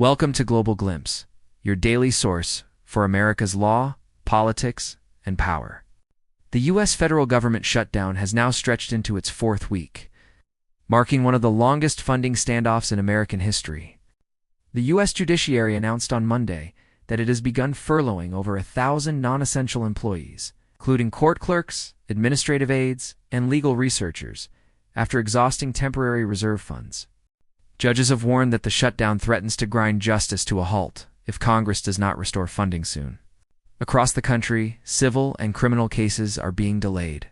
Welcome to Global Glimpse, your daily source for America's law, politics, and power. The U.S. federal government shutdown has now stretched into its fourth week, marking one of the longest funding standoffs in American history. The U.S. Judiciary announced on Monday that it has begun furloughing over 1,000 non-essential employees, including court clerks, administrative aides, and legal researchers, after exhausting temporary reserve funds. Judges have warned that the shutdown threatens to grind justice to a halt if Congress does not restore funding soon. Across the country, civil and criminal cases are being delayed.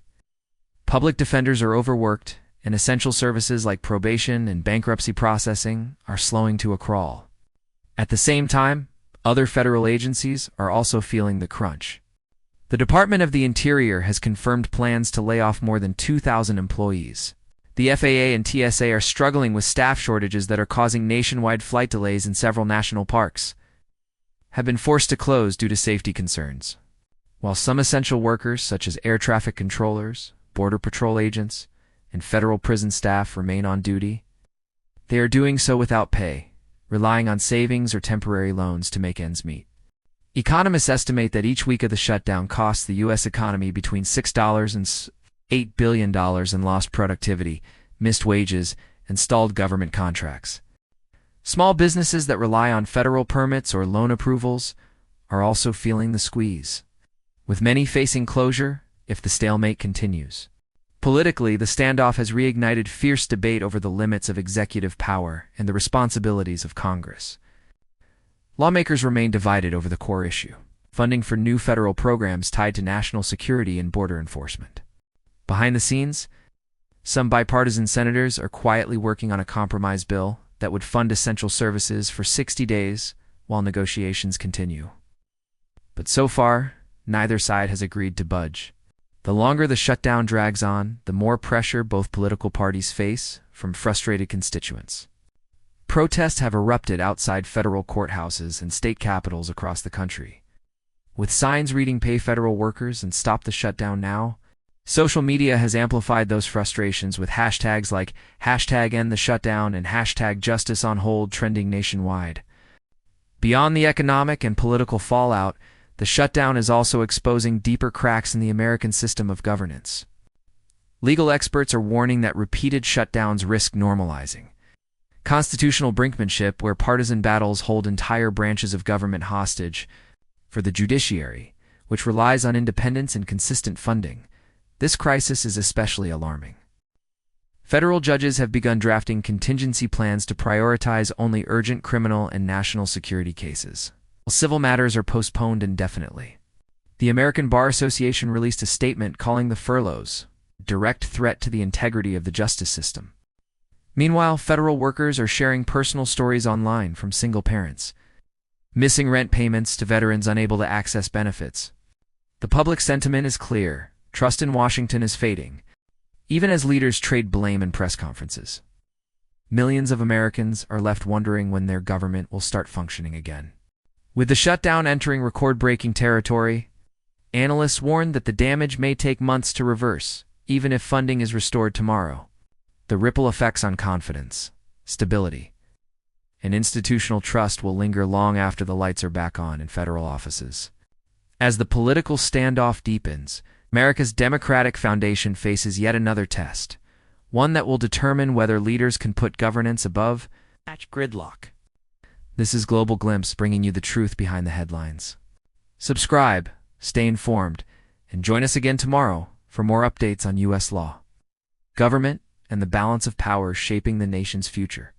Public defenders are overworked, and essential services like probation and bankruptcy processing are slowing to a crawl. At the same time, other federal agencies are also feeling the crunch. The Department of the Interior has confirmed plans to lay off more than 2,000 employees. The FAA and TSA are struggling with staff shortages that are causing nationwide flight delays, in several national parks have been forced to close due to safety concerns. While some essential workers, such as air traffic controllers, border patrol agents, and federal prison staff remain on duty, they are doing so without pay, relying on savings or temporary loans to make ends meet. Economists estimate that each week of the shutdown costs the U.S. economy between $6 and $8 billion in lost productivity, missed wages, and stalled government contracts. Small businesses that rely on federal permits or loan approvals are also feeling the squeeze, with many facing closure if the stalemate continues. Politically, the standoff has reignited fierce debate over the limits of executive power and the responsibilities of Congress. Lawmakers remain divided over the core issue: funding for new federal programs tied to national security and border enforcement. Behind the scenes, some bipartisan senators are quietly working on a compromise bill that would fund essential services for 60 days while negotiations continue. But so far, neither side has agreed to budge. The longer the shutdown drags on, the more pressure both political parties face from frustrated constituents. Protests have erupted outside federal courthouses and state capitals across the country, with signs reading "Pay federal workers" and "Stop the shutdown now." Social media has amplified those frustrations, with hashtags like #EndTheShutdown and #JusticeOnHold trending nationwide. Beyond the economic and political fallout, the shutdown is also exposing deeper cracks in the American system of governance. Legal experts are warning that repeated shutdowns risk normalizing constitutional brinkmanship, where partisan battles hold entire branches of government hostage. For the judiciary, which relies on independence and consistent funding, this crisis is especially alarming. Federal judges have begun drafting contingency plans to prioritize only urgent criminal and national security cases, while civil matters are postponed indefinitely. The American Bar Association released a statement calling the furloughs a direct threat to the integrity of the justice system. Meanwhile, federal workers are sharing personal stories online, from single parents missing rent payments to veterans unable to access benefits. The public sentiment is clear. Trust in Washington is fading, even as leaders trade blame in press conferences. Millions of Americans are left wondering when their government will start functioning again. With the shutdown entering record-breaking territory, analysts warn that the damage may take months to reverse, even if funding is restored tomorrow. The ripple effects on confidence, stability, and institutional trust will linger long after the lights are back on in federal offices. As the political standoff deepens, America's democratic foundation faces yet another test, one that will determine whether leaders can put governance above gridlock. This is Global Glimpse, bringing you the truth behind the headlines. Subscribe, stay informed, and join us again tomorrow for more updates on U.S. law, government, and the balance of power shaping the nation's future.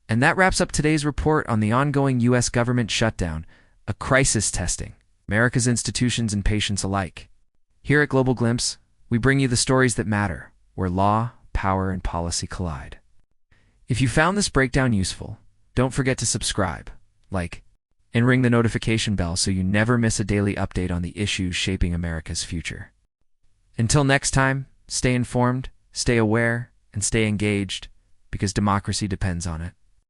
And that wraps up today's report on the ongoing U.S. government shutdown, a crisis testing America's institutions and patience alike. Here at Global Glimpse, we bring you the stories that matter, where law, power, and policy collide. If you found this breakdown useful, don't forget to subscribe, like, and ring the notification bell so you never miss a daily update on the issues shaping America's future. Until next time, stay informed, stay aware, and stay engaged, because democracy depends on it.